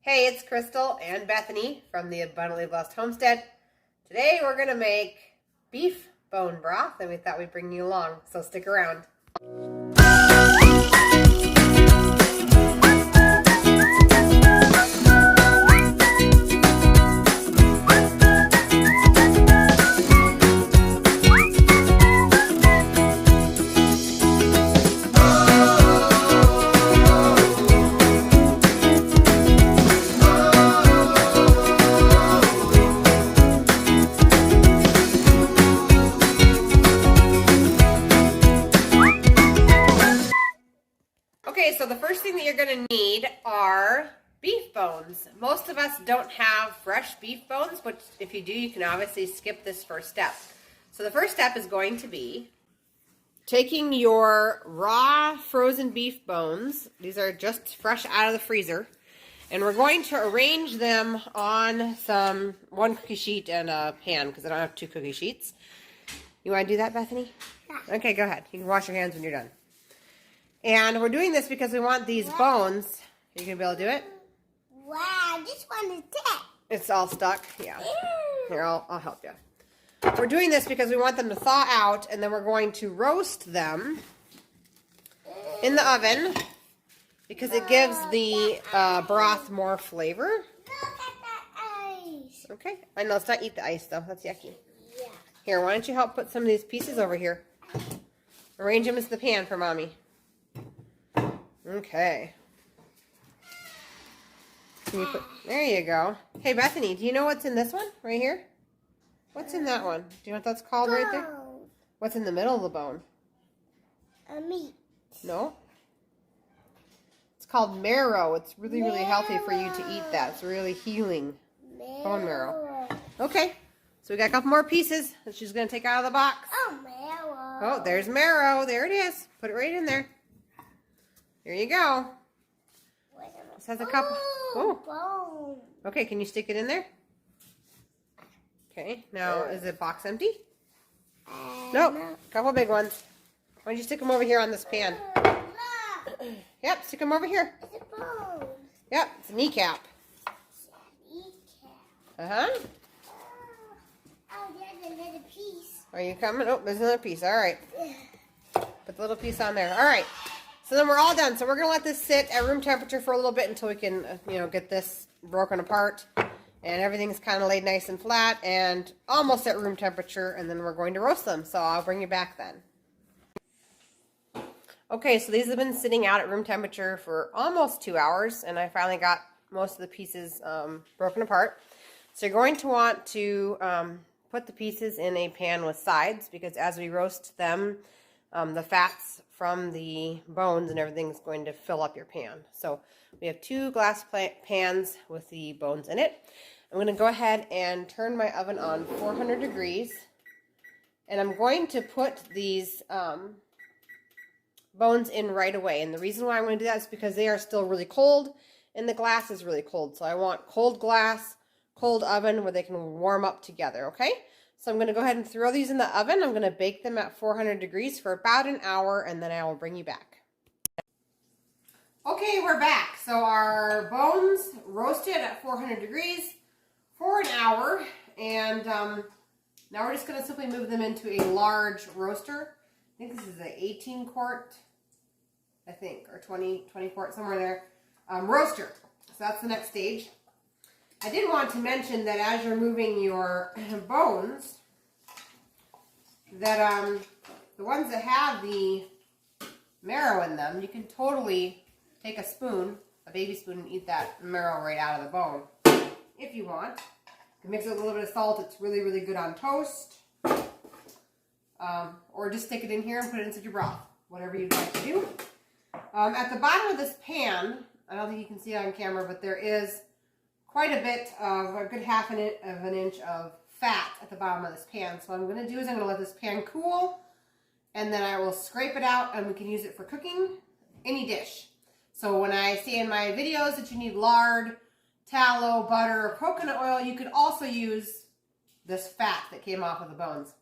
Hey, it's Crystal and Bethany from the Abundantly Blessed Homestead. Today we're going to make beef bone broth, and we thought we'd bring you along, so stick around. Okay, so the first thing that you're going to need are beef bones. Most of us don't have fresh beef bones, but if you do, you can obviously skip this first step. So the first step is going to be taking your raw frozen beef bones. These are just fresh out of the freezer. And we're going to arrange them on one cookie sheet and a pan, because I don't have two cookie sheets. You want to do that, Bethany? Yeah. Okay, go ahead. You can wash your hands when you're done. And we're doing this because we want these bones. Are you going to be able to do it? Wow, this one is stuck. It's all stuck? Yeah. Here, I'll help you. We're doing this because we want them to thaw out, and then we're going to roast them in the oven because it gives the broth more flavor. Look at that ice. Okay. I know, let's not eat the ice, though. That's yucky. Yeah. Here, why don't you help put some of these pieces over here? Arrange them into the pan for Mommy. Okay. There you go. Hey, Bethany, do you know what's in this one right here? What's in that one? Do you know what that's called right there? What's in the middle of the bone? A meat. No. It's called marrow. It's really, really healthy for you to eat that. It's really healing. Bone marrow. Okay. So we got a couple more pieces that she's going to take out of the box. Oh, marrow. Oh, there's marrow. There it is. Put it right in there. Here you go. This has a couple. Oh. Okay, can you stick it in there? Okay, now is the box empty? Nope. A couple big ones. Why don't you stick them over here on this pan? Yep, stick them over here. It's a bone. Yep, it's a kneecap. Uh-huh. Oh, there's another piece. Are you coming? Oh, there's another piece. All right. Put the little piece on there. All right. So then we're all done. So we're going to let this sit at room temperature for a little bit until we can, get this broken apart. And everything's kind of laid nice and flat and almost at room temperature. And then we're going to roast them. So I'll bring you back then. Okay, so these have been sitting out at room temperature for almost 2 hours. And I finally got most of the pieces broken apart. So you're going to want to put the pieces in a pan with sides, because as we roast them, the fats from the bones and everything is going to fill up your pan. So we have 2 glass pans with the bones in it. I'm going to go ahead and turn my oven on 400 degrees. And I'm going to put these bones in right away. And the reason why I'm going to do that is because they are still really cold and the glass is really cold. So I want cold glass, cold oven where they can warm up together, okay? So I'm going to go ahead and throw these in the oven. I'm going to bake them at 400 degrees for about an hour, and then I will bring you back. Okay, we're back. So our bones roasted at 400 degrees for an hour, and now we're just going to simply move them into a large roaster. I think this is an 18 quart, I think, or 20 quart, somewhere there, roaster. So that's the next stage. I did want to mention that as you're moving your bones, that the ones that have the marrow in them, you can totally take a spoon, a baby spoon, and eat that marrow right out of the bone, if you want. You can mix it with a little bit of salt. It's really, really good on toast. Or just stick it in here and put it inside your broth, whatever you'd like to do. At the bottom of this pan, I don't think you can see it on camera, but there is quite a bit of a good half of an inch of fat at the bottom of this pan. So what I'm going to do is I'm going to let this pan cool, and then I will scrape it out, and we can use it for cooking any dish. So when I say in my videos that you need lard, tallow, butter, or coconut oil, you could also use this fat that came off of the bones.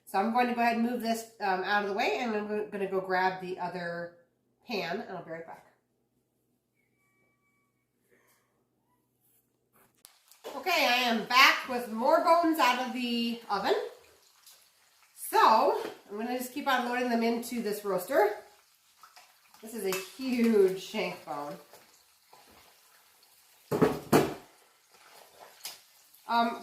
So I'm going to go ahead and move this out of the way, and I'm going to go grab the other pan, and I'll be right back. Okay, I am back with more bones out of the oven. So, I'm going to just keep on loading them into this roaster. This is a huge shank bone.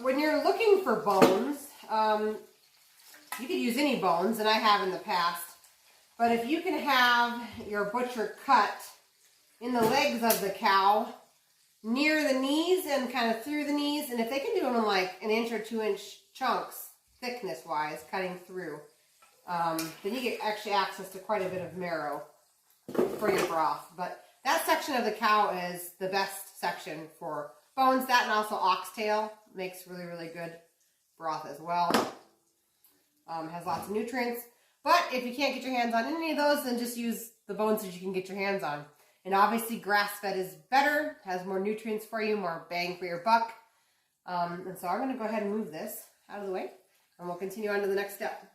When you're looking for bones, you could use any bones, and I have in the past. But if you can have your butcher cut in the legs of the cow, near the knees and kind of through the knees, and if they can do them in like 1 inch or 2 inch chunks, thickness-wise, cutting through, then you get actually access to quite a bit of marrow for your broth. But that section of the cow is the best section for bones. That and also oxtail makes really, really good broth as well. Has lots of nutrients. But if you can't get your hands on any of those, then just use the bones that you can get your hands on. And obviously grass-fed is better, has more nutrients for you, more bang for your buck. And so I'm going to go ahead and move this out of the way, and we'll continue on to the next step.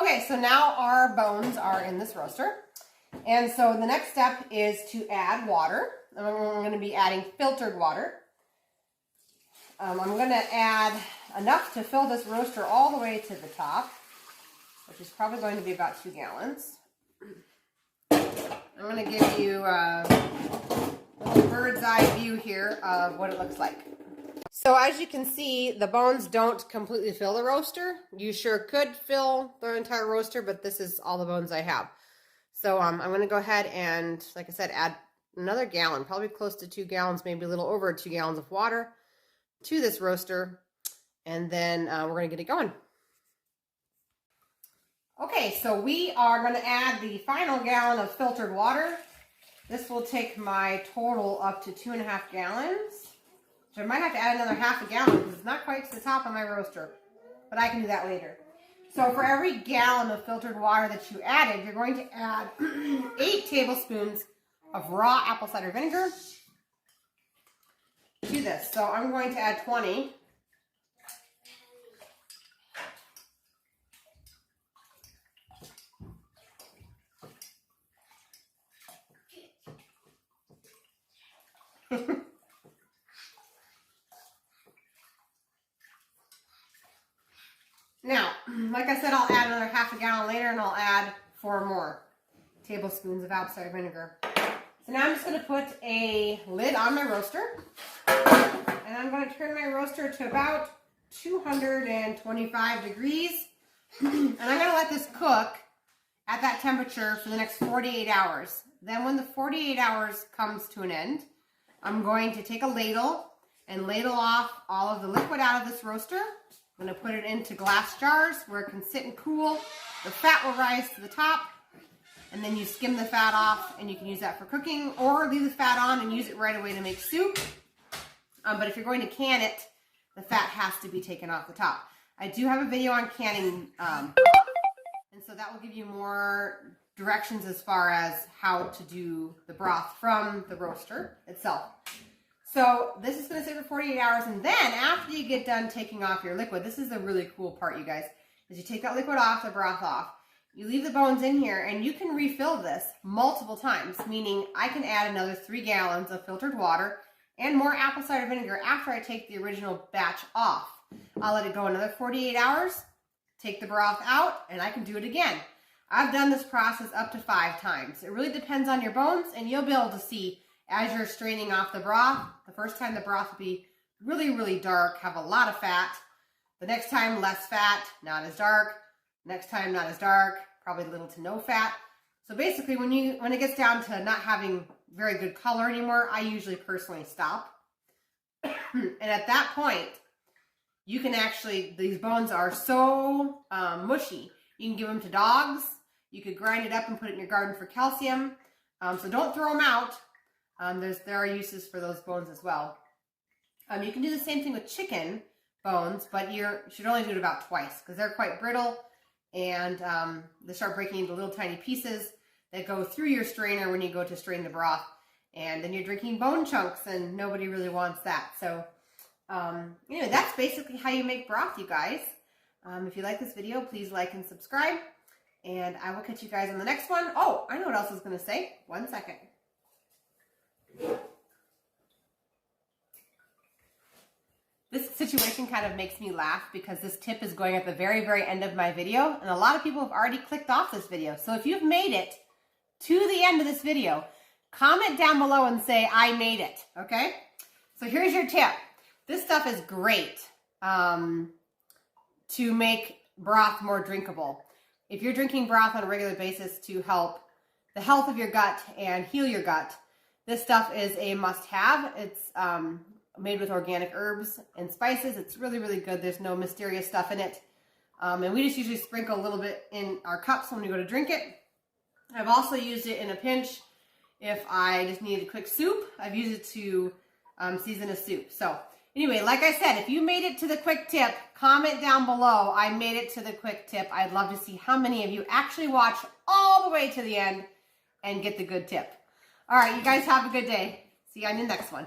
Okay, so now our bones are in this roaster. And so the next step is to add water. I'm going to be adding filtered water. I'm going to add enough to fill this roaster all the way to the top, which is probably going to be about 2 gallons. I'm going to give you a little bird's eye view here of what it looks like. So as you can see, the bones don't completely fill the roaster. You sure could fill the entire roaster, but this is all the bones I have. So I'm going to go ahead and, like I said, add another gallon, probably close to 2 gallons, maybe a little over 2 gallons of water to this roaster, and then we're going to get it going. Okay, so we are going to add the final gallon of filtered water. This will take my total up to 2.5 gallons. So I might have to add another half a gallon because it's not quite to the top of my roaster, but I can do that later. So for every gallon of filtered water that you added, you're going to add 8 tablespoons of raw apple cider vinegar to this. So I'm going to add 20. Now, like I said, I'll add another half a gallon later, and I'll add 4 more tablespoons of apple cider vinegar. So now I'm just going to put a lid on my roaster, and I'm going to turn my roaster to about 225 degrees, and I'm going to let this cook at that temperature for the next 48 hours. Then when the 48 hours comes to an end, I'm going to take a ladle and ladle off all of the liquid out of this roaster. I'm going to put it into glass jars where it can sit and cool. The fat will rise to the top, and then you skim the fat off, and you can use that for cooking, or leave the fat on and use it right away to make soup. But if you're going to can it, the fat has to be taken off the top. I do have a video on canning, and so that will give you more directions as far as how to do the broth from the roaster itself. So this is going to sit for 48 hours, and then after you get done taking off your liquid, this is the really cool part, you guys, is you take that liquid off, the broth off, you leave the bones in here, and you can refill this multiple times, meaning I can add another 3 gallons of filtered water and more apple cider vinegar after I take the original batch off. I'll let it go another 48 hours, take the broth out, and I can do it again. I've done this process up to 5 times. It really depends on your bones, and you'll be able to see as you're straining off the broth. The first time the broth will be really, really dark, have a lot of fat. The next time, less fat, not as dark. Next time, not as dark, probably little to no fat. So basically, when it gets down to not having very good color anymore, I usually personally stop. And at that point, you can actually, these bones are so mushy. You can give them to dogs. You could grind it up and put it in your garden for calcium. So don't throw them out. There are uses for those bones as well. You can do the same thing with chicken bones, but you should only do it about twice because they're quite brittle, and they start breaking into little tiny pieces that go through your strainer when you go to strain the broth, and then you're drinking bone chunks, and nobody really wants that. So anyway, that's basically how you make broth, you guys. If you like this video, please like and subscribe. And I will catch you guys on the next one. Oh, I know what else I was going to say. 1 second. This situation kind of makes me laugh because this tip is going at the very, very end of my video. And a lot of people have already clicked off this video. So if you've made it to the end of this video, comment down below and say, I made it, okay? So here's your tip. This stuff is great to make broth more drinkable. If you're drinking broth on a regular basis to help the health of your gut and heal your gut, this stuff is a must-have. It's made with organic herbs and spices. It's really, really good. There's no mysterious stuff in it. And we just usually sprinkle a little bit in our cups when we go to drink it. I've also used it in a pinch if I just needed a quick soup. I've used it to season a soup. So anyway, like I said, if you made it to the quick tip, comment down below, I made it to the quick tip. I'd love to see how many of you actually watch all the way to the end and get the good tip. All right, you guys have a good day. See you on the next one.